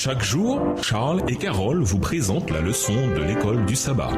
Chaque jour, Charles et Carole vous présentent la leçon de l'école du sabbat.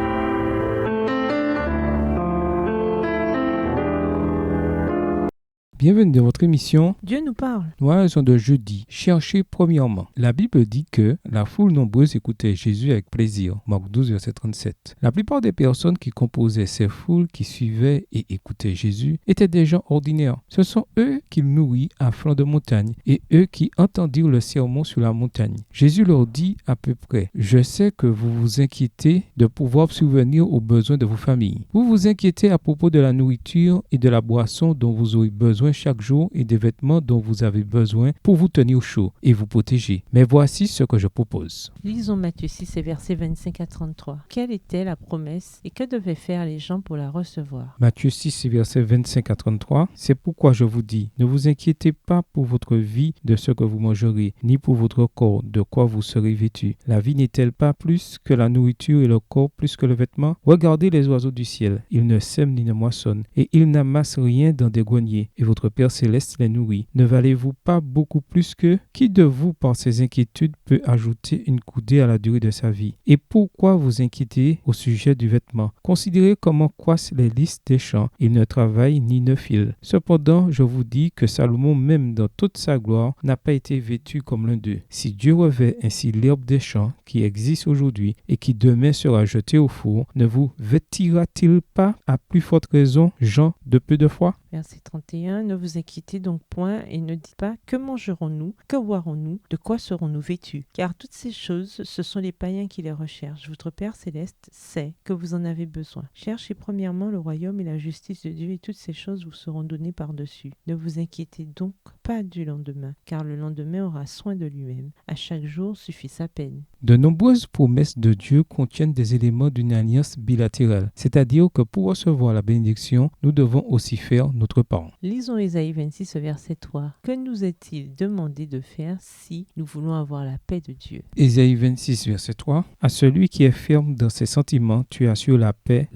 Bienvenue dans votre émission Dieu nous parle. Leçon de jeudi. Cherchez premièrement. La Bible dit que la foule nombreuse écoutait Jésus avec plaisir. Marc 12, verset 37. La plupart des personnes qui composaient ces foules qui suivaient et écoutaient Jésus étaient des gens ordinaires. Ce sont eux qu'il nourrit à flanc de montagne et eux qui entendirent le sermon sur la montagne. Jésus leur dit à peu près: Je sais que vous vous inquiétez de pouvoir subvenir aux besoins de vos familles. Vous vous inquiétez à propos de la nourriture et de la boisson dont vous aurez besoin chaque jour et des vêtements dont vous avez besoin pour vous tenir chaud et vous protéger. Mais voici ce que je propose. Lisons Matthieu 6 et versets 25 à 33. Quelle était la promesse et que devaient faire les gens pour la recevoir? Matthieu 6 et versets 25 à 33. C'est pourquoi je vous dis, ne vous inquiétez pas pour votre vie de ce que vous mangerez, ni pour votre corps de quoi vous serez vêtus. La vie n'est-elle pas plus que la nourriture et le corps plus que le vêtement? Regardez les oiseaux du ciel. Ils ne sèment ni ne moissonnent et ils n'amassent rien dans des greniers. Et votre Père céleste les nourrit. Ne valez-vous pas beaucoup plus que qui de vous, par ses inquiétudes, peut ajouter une coudée à la durée de sa vie? Et pourquoi vous inquiétez au sujet du vêtement? Considérez comment croissent les lys des champs. Ils ne travaillent ni ne filent. Cependant, je vous dis que Salomon, même dans toute sa gloire, n'a pas été vêtu comme l'un d'eux. Si Dieu revêt ainsi l'herbe des champs qui existe aujourd'hui et qui demain sera jetée au four, ne vous vêtira-t-il pas à plus forte raison, gens de peu de foi? Verset 31. Ne vous inquiétez donc point et ne dites pas: que mangerons-nous, que boirons-nous, de quoi serons-nous vêtus? Car toutes ces choses, ce sont les païens qui les recherchent. Votre Père céleste sait que vous en avez besoin. Cherchez premièrement le royaume et la justice de Dieu et toutes ces choses vous seront données par-dessus. Ne vous inquiétez donc pas du lendemain, car le lendemain aura soin de lui-même. À chaque jour suffit sa peine. De nombreuses promesses de Dieu contiennent des éléments d'une alliance bilatérale, c'est-à-dire que pour recevoir la bénédiction, nous devons aussi faire notre part. Lisons Ésaïe 26, verset 3. Que nous est-il demandé de faire si nous voulons avoir la paix de Dieu? Ésaïe 26, verset 3. À celui qui est ferme dans ses sentiments, tu assures la paix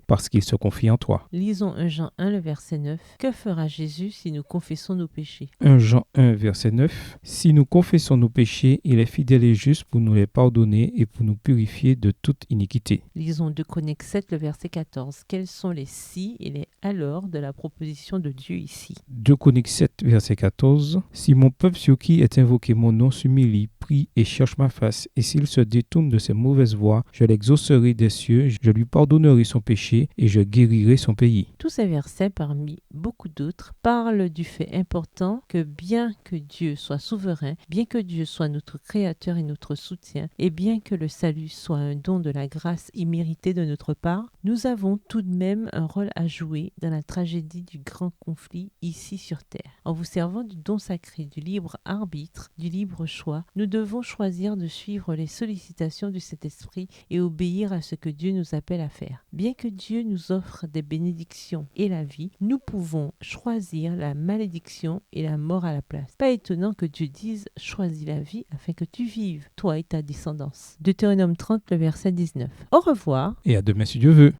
parce qu'il se confie en toi. Lisons 1 Jean 1, le verset 9. Que fera Jésus si nous confessons nos péchés? 1 Jean 1, verset 9. Si nous confessons nos péchés, il est fidèle et juste pour nous les pardonner et pour nous purifier de toute iniquité. Lisons 2 Chroniques 7, le verset 14. Quels sont les si et les alors de la proposition de Dieu ici? 2 Chroniques 7, verset 14. Si mon peuple sur qui est invoqué mon nom s'humilie, prie et cherche ma face, et s'il se détourne de ses mauvaises voies, je l'exaucerai des cieux, je lui pardonnerai son péché et je guérirai son pays. Tous ces versets, parmi beaucoup d'autres, parlent du fait important que bien que Dieu soit souverain, bien que Dieu soit notre créateur et notre soutien, et bien que le salut soit un don de la grâce imméritée de notre part, nous avons tout de même un rôle à jouer dans la tragédie du grand conflit ici sur terre. En vous servant du don sacré du libre arbitre, du libre choix, nous devons choisir de suivre les sollicitations du Saint-Esprit et obéir à ce que Dieu nous appelle à faire. Bien que Dieu nous offre des bénédictions et la vie, nous pouvons choisir la malédiction et la mort à la place. Pas étonnant que Dieu dise: choisis la vie afin que tu vives, toi et ta descendance. Deutéronome 30, le verset 19. Au revoir. Et à demain si Dieu veut.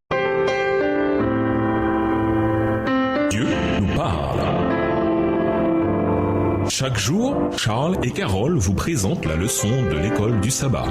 Dieu nous parle. Chaque jour, Charles et Carole vous présentent la leçon de l'école du sabbat.